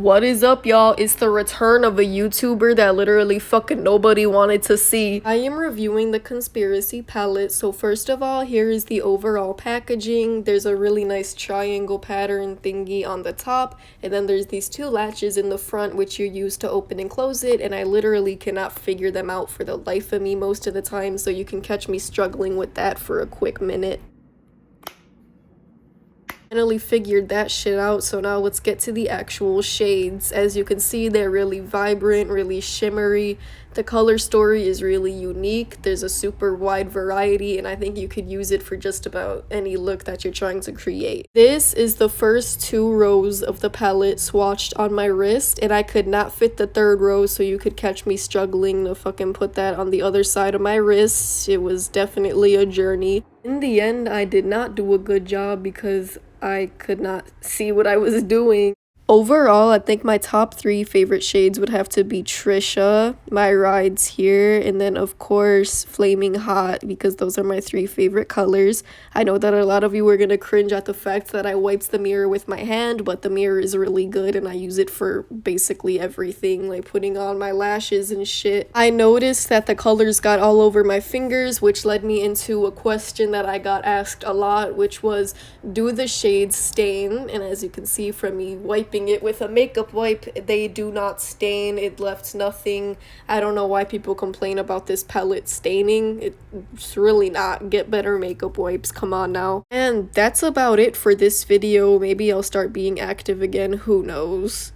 What is up, y'all? It's the return of a YouTuber that literally fucking nobody wanted to see. I am reviewing the Conspiracy palette. So first of all, here is the overall packaging. There's a really nice triangle pattern thingy on the top, and then there's these two latches in the front which you use to open and close it, and I literally cannot figure them out for the life of me most of the time, so you can catch me struggling with that for a quick minute. Finally figured that shit out, so now let's get to the actual shades. As you can see, they're really vibrant, really shimmery. The color story is really unique. There's a super wide variety, and I think you could use it for just about any look that you're trying to create. This is the first two rows of the palette swatched on my wrist, and I could not fit the third row, so you could catch me struggling to fucking put that on the other side of my wrist. It was definitely a journey. In the end, I did not do a good job because I could not see what I was doing. Overall, I think my top three favorite shades would have to be Trisha, My Rides Here, and then of course Flaming Hot, because those are my three favorite colors. I know that a lot of you are gonna cringe at the fact that I wiped the mirror with my hand, but the mirror is really good and I use it for basically everything, like putting on my lashes and shit. I noticed that the colors got all over my fingers, which led me into a question that I got asked a lot, which was, do the shades stain? And as you can see from me wiping it with a makeup wipe, they do not stain. It left nothing. I don't know why people complain about this palette staining. It's really not. Get better makeup wipes, come on now. And that's about it for this video. Maybe I'll start being active again, who knows.